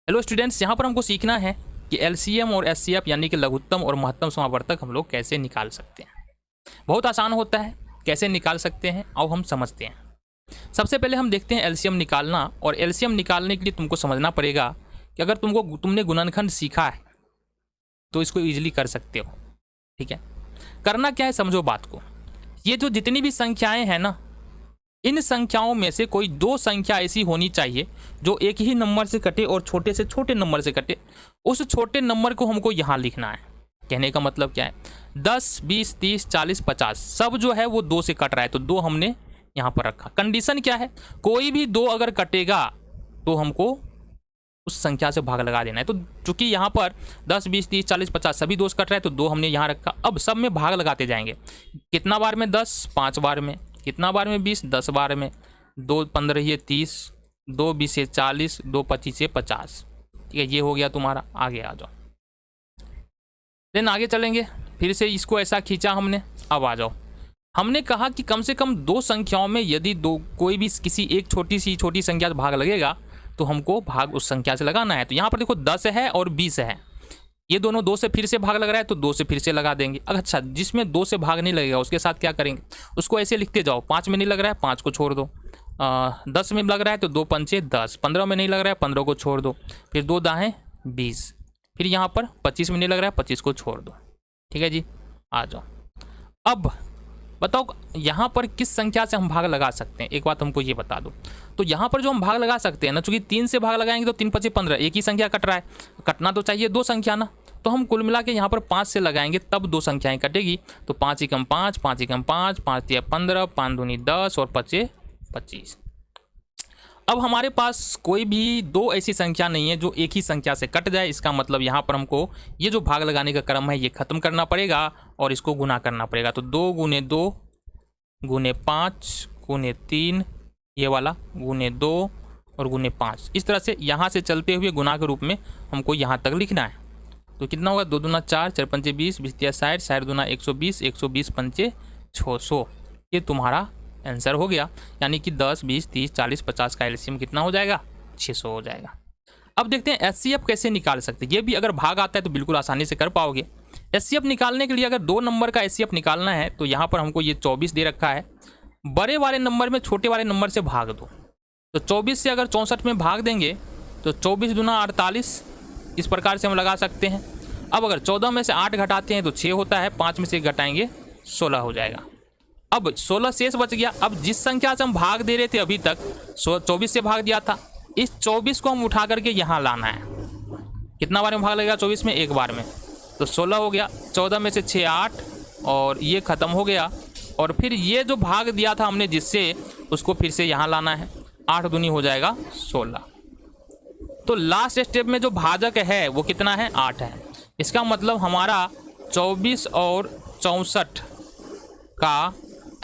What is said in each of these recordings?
Hello students, यहाँ पर हमको सीखना है कि एलसीएम और एचसीएफ यानी कि लघुत्तम और महत्तम समावर्तक हम लोग कैसे निकाल सकते हैं। बहुत आसान होता है, कैसे निकाल सकते हैं और हम समझते हैं। सबसे पहले हम देखते हैं एलसीएम निकालना। और एलसीएम निकालने के लिए तुमको समझना पड़ेगा कि अगर तुमने गुणनखंड सीखा है तो इसको ईजिली कर सकते हो। ठीक है, करना क्या है समझो बात को। ये जो जितनी भी संख्याएं हैं ना, इन संख्याओं में से कोई दो संख्या ऐसी होनी चाहिए जो एक ही नंबर से कटे और छोटे से छोटे नंबर से कटे। उस छोटे नंबर को हमको यहाँ लिखना है। कहने का मतलब क्या है, 10, 20, 30, 40, 50 सब जो है वो दो से कट रहा है, तो दो हमने यहाँ पर रखा। कंडीशन क्या है, कोई भी दो अगर कटेगा तो हमको उस संख्या से भाग लगा देना है। तो चूंकि यहाँ पर 10, 20, 30, 40, 50 सभी दोस्त कट रहा है तो दो हमने यहाँ रखा। अब सब में भाग लगाते जाएंगे। कितना बार में 10, 5 बार में। कितना बार में 20, 10 बार में। 2 15 ये 30, 2 20 ये 40, 2 25 ये 50। ठीक है, ये हो गया तुम्हारा। आगे आ जाओ, देन आगे चलेंगे। फिर से इसको ऐसा खींचा हमने। अब आ जाओ, हमने कहा कि कम से कम दो संख्याओं में यदि कोई भी किसी एक छोटी संख्या से भाग लगेगा तो हमको भाग उस संख्या से लगाना है। तो यहाँ पर देखो 10 है और 20 है, ये दोनों दो से फिर से भाग लग रहा है तो दो से फिर से लगा देंगे। अच्छा, जिसमें दो से भाग नहीं लगेगा उसके साथ क्या करेंगे, उसको ऐसे लिखते जाओ। 5 में नहीं लग रहा है 5 को छोड़ दो। 10 में लग रहा है तो 2 पंचे 10। 15 में नहीं लग रहा है 15 को छोड़ दो। फिर 2 दाहें 20। फिर यहाँ पर 25 में नहीं लग रहा है 25 को छोड़ दो। ठीक है जी, आ जाओ। अब बताओ यहाँ पर किस संख्या से हम भाग लगा सकते हैं, एक बात हमको ये बता दो। तो यहाँ पर जो हम भाग लगा सकते हैं ना, चूंकि 3 से भाग लगाएंगे तो 3 5 15, एक ही संख्या कट रहा है, कटना तो चाहिए दो संख्या ना। तो हम कुल मिला के यहाँ पर 5 से लगाएंगे तब दो संख्याएं कटेगी। तो 5 एकम 5, 5 एकम 5, 5 तिया 15, 5 दूनी 10 और 5 25। अब हमारे पास कोई भी दो ऐसी संख्या नहीं है जो एक ही संख्या से कट जाए। इसका मतलब यहाँ पर हमको ये जो भाग लगाने का क्रम है ये खत्म करना पड़ेगा और इसको गुना करना पड़ेगा। तो 2 गुने 2 गुने 5 गुने 3, ये वाला गुने 2 और गुने 5। इस तरह से यहाँ से चलते हुए गुना के रूप में हमको यहाँ तक लिखना है। तो कितना होगा, 2 दूना 4, 4 पंचे 20, 20 तिया 60, 60 दूना 120, 120 पंचे 600। ये तुम्हारा आंसर हो गया। यानी कि 10, 20, 30, 40, 50 का एलसीएम कितना हो जाएगा, 600 हो जाएगा। अब देखते हैं एचसीएफ कैसे निकाल सकते हैं। ये भी अगर भाग आता है तो बिल्कुल आसानी से कर पाओगे। एचसीएफ निकालने के लिए अगर दो नंबर का एचसीएफ निकालना है तो यहाँ पर हमको ये 24 दे रखा है। बड़े वाले नंबर में छोटे वाले नंबर से भाग दो। तो 24 से अगर 64 में भाग देंगे तो 24 दूना 48, इस प्रकार से हम लगा सकते हैं। अब अगर 14 में से 8 घटाते हैं तो 6 होता है, 5 में से घटाएंगे 16 हो जाएगा। अब 16 शेष बच गया। अब जिस संख्या से हम भाग दे रहे थे अभी तक 24 से भाग दिया था, इस 24 को हम उठा करके यहाँ लाना है। कितना बार में भाग लगेगा 24 में, एक बार में, तो 16 हो गया। 14 में से 6 8 और ये ख़त्म हो गया। और फिर ये जो भाग दिया था हमने जिससे, उसको फिर से यहाँ लाना है। 8 दूनी हो जाएगा 16। तो लास्ट स्टेप में जो भाजक है वो कितना है, 8 है। इसका मतलब हमारा 24 और 64 का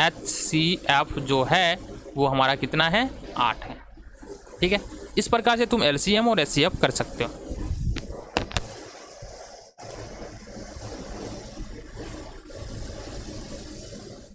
एचसीएफ जो है वो हमारा कितना है, 8 है। ठीक है, इस प्रकार से तुम एलसीएम और एचसीएफ कर सकते हो।